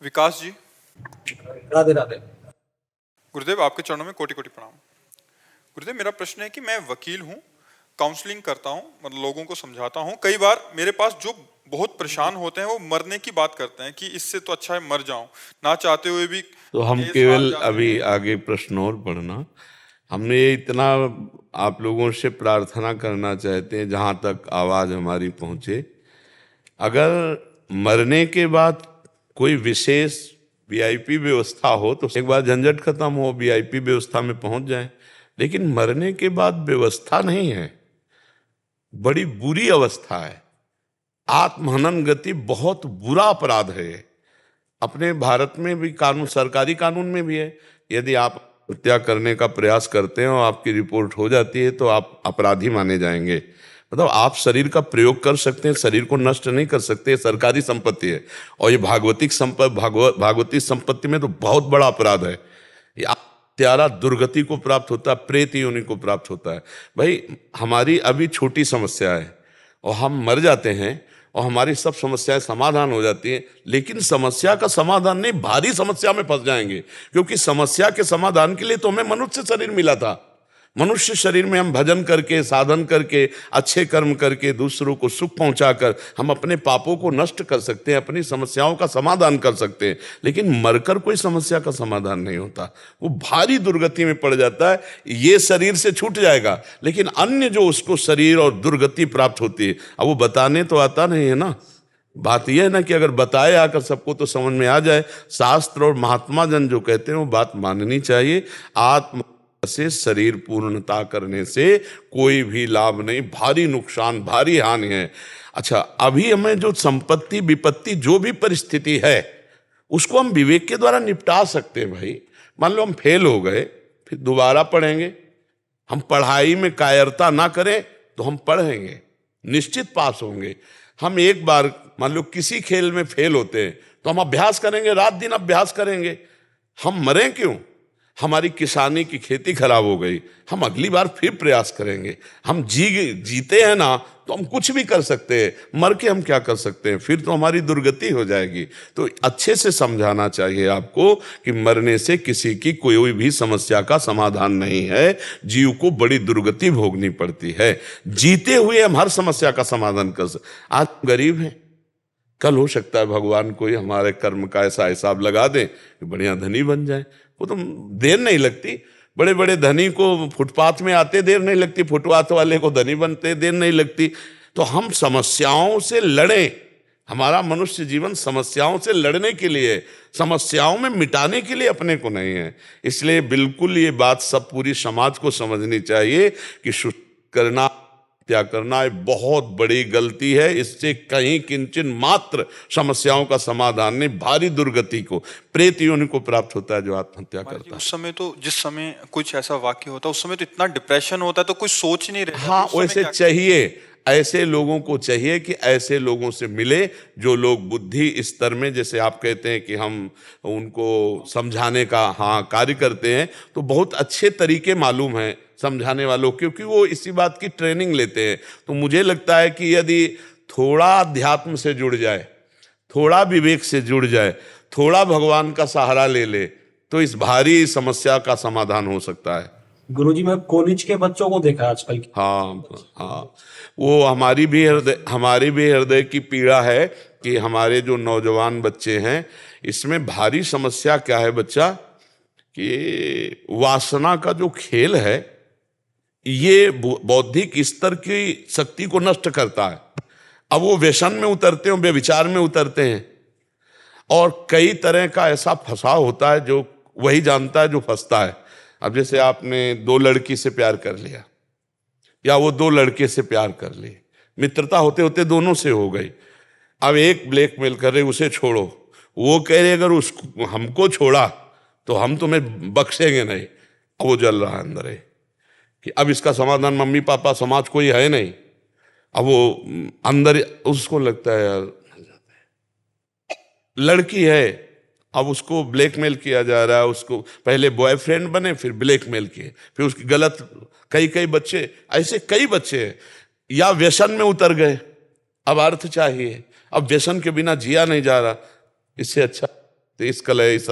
विकास जी, राधे राधे। गुरुदेव आपके चरणों में कोटि कोटि प्रणाम। गुरुदेव मेरा प्रश्न है कि मैं वकील हूँ, काउंसलिंग करता हूँ, मतलब लोगों को समझाता हूँ। कई बार मेरे पास जो बहुत परेशान होते हैं वो मरने की बात करते हैं कि इससे तो अच्छा है मर जाऊं, ना चाहते हुए भी तो हम केस हार केवल जाते अभी हैं। आगे प्रश्न और पढ़ना। हमने इतना आप लोगों से प्रार्थना करना चाहते हैं, जहाँ तक आवाज़ हमारी पहुँचे, अगर मरने के बाद कोई विशेष वीआईपी व्यवस्था हो तो एक बार झंझट खत्म हो, वीआईपी व्यवस्था में पहुंच जाए। लेकिन मरने के बाद व्यवस्था नहीं है, बड़ी बुरी अवस्था है। आत्महनन गति बहुत बुरा अपराध है। अपने भारत में भी कानून, सरकारी कानून में भी है। यदि आप हत्या करने का प्रयास करते हैं और आपकी रिपोर्ट हो जाती है तो आप अपराधी माने जाएंगे। मतलब आप शरीर का प्रयोग कर सकते हैं, शरीर को नष्ट नहीं कर सकते। सरकारी संपत्ति है और ये भागवती संपत्ति में तो बहुत बड़ा अपराध है। ये हत्यारा दुर्गति को प्राप्त होता है, प्रेत योनि को प्राप्त होता है। भाई हमारी अभी छोटी समस्या है और हम मर जाते हैं और हमारी सब समस्याएं समाधान हो जाती हैं, लेकिन समस्या का समाधान नहीं, भारी समस्या में फंस जाएंगे। क्योंकि समस्या के समाधान के लिए तो हमें मनुष्य शरीर मिला था। मनुष्य शरीर में हम भजन करके, साधन करके, अच्छे कर्म करके, दूसरों को सुख पहुंचाकर हम अपने पापों को नष्ट कर सकते हैं, अपनी समस्याओं का समाधान कर सकते हैं। लेकिन मरकर कोई समस्या का समाधान नहीं होता, वो भारी दुर्गति में पड़ जाता है। ये शरीर से छूट जाएगा, लेकिन अन्य जो उसको शरीर और दुर्गति प्राप्त होती है, अब वो बताने तो आता नहीं है ना। बात यह है ना कि अगर बताए आकर सबको तो समझ में आ जाए। शास्त्र और महात्मा जन जो कहते हैं वो बात माननी चाहिए। आत्म से शरीर पूर्णता करने से कोई भी लाभ नहीं, भारी नुकसान, भारी हानि है। अच्छा, अभी हमें जो संपत्ति विपत्ति जो भी परिस्थिति है उसको हम विवेक के द्वारा निपटा सकते हैं। भाई मान लो हम फेल हो गए, फिर दोबारा पढ़ेंगे। हम पढ़ाई में कायरता ना करें तो हम पढ़ेंगे, निश्चित पास होंगे। हम एक बार मान लो किसी खेल में फेल होते हैं तो हम अभ्यास करेंगे, रात दिन अभ्यास करेंगे। हम मरें क्यों? हमारी किसानी की खेती खराब हो गई, हम अगली बार फिर प्रयास करेंगे। हम जीते हैं ना तो हम कुछ भी कर सकते हैं, मर के हम क्या कर सकते हैं? फिर तो हमारी दुर्गति हो जाएगी। तो अच्छे से समझाना चाहिए आपको कि मरने से किसी की कोई भी समस्या का समाधान नहीं है। जीव को बड़ी दुर्गति भोगनी पड़ती है। जीते हुए हम हर समस्या का समाधान कर सकते। आज गरीब हैं, कल हो सकता है भगवान कोई हमारे कर्म का ऐसा हिसाब लगा दें कि बढ़िया धनी बन जाए। वो तो देर नहीं लगती। बड़े बड़े धनी को फुटपाथ में आते देर नहीं लगती, फुटपाथ वाले को धनी बनते देर नहीं लगती। तो हम समस्याओं से लड़ें। हमारा मनुष्य जीवन समस्याओं से लड़ने के लिए, समस्याओं में मिटाने के लिए अपने को नहीं है। इसलिए बिल्कुल ये बात सब पूरी समाज को समझनी चाहिए कि शुद्ध करना, हत्या करना एक बहुत बड़ी गलती है। इससे कहीं किंचन मात्र समस्याओं का समाधान नहीं, भारी दुर्गति को, प्रेत योनि को प्राप्त होता है जो आत्महत्या करता है। उस समय तो जिस समय कुछ ऐसा वाक्य होता है उस समय तो इतना डिप्रेशन होता है तो कुछ सोच नहीं रहे। हाँ, वैसे चाहिए, ऐसे लोगों को चाहिए कि ऐसे लोगों से मिले जो लोग बुद्धि स्तर में, जैसे आप कहते हैं कि हम उनको समझाने का कार्य करते हैं, तो बहुत अच्छे तरीके मालूम हैं समझाने वालों, क्योंकि वो इसी बात की ट्रेनिंग लेते हैं। तो मुझे लगता है कि यदि थोड़ा अध्यात्म से जुड़ जाए, थोड़ा विवेक से जुड़ जाए, थोड़ा भगवान का सहारा ले ले, तो इस भारी समस्या का समाधान हो सकता है। गुरुजी, मैं कॉलेज के बच्चों को देखा आजकल। हाँ, वो हमारी भी हृदय की पीड़ा है कि हमारे जो नौजवान बच्चे हैं, इसमें भारी समस्या क्या है बच्चा, कि वासना का जो खेल है ये बौद्धिक स्तर की शक्ति को नष्ट करता है। अब वो व्यसन में उतरते हैं, व्यभिचार में उतरते हैं, और कई तरह का ऐसा फंसाव होता है जो वही जानता है जो फंसता है। अब जैसे आपने दो लड़की से प्यार कर लिया, या वो दो लड़के से प्यार कर लिए, मित्रता होते होते दोनों से हो गई। अब एक ब्लैकमेल कर रहे, उसे छोड़ो, वो कह रहे अगर उसको हमको छोड़ा तो हम तुम्हें बख्शेंगे नहीं। अब वो जल रहा है अंदर है कि अब इसका समाधान मम्मी पापा समाज कोई है नहीं। अब वो अंदर उसको लगता है यार, लड़की है, अब उसको ब्लैकमेल किया जा रहा है। उसको पहले बॉयफ्रेंड बने, फिर ब्लैकमेल किए, फिर उसकी गलत, कई बच्चे ऐसे, कई बच्चे हैं या व्यसन में उतर गए, अब अर्थ चाहिए, अब व्यसन के बिना जिया नहीं जा रहा। इससे अच्छा तो इस कलह इस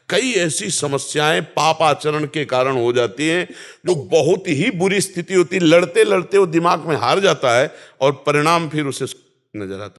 कई ऐसी समस्याएं पाप आचरण के कारण हो जाती हैं जो बहुत ही बुरी स्थिति होती है। लड़ते लड़ते वो दिमाग में हार जाता है और परिणाम फिर उसे नजर आता है।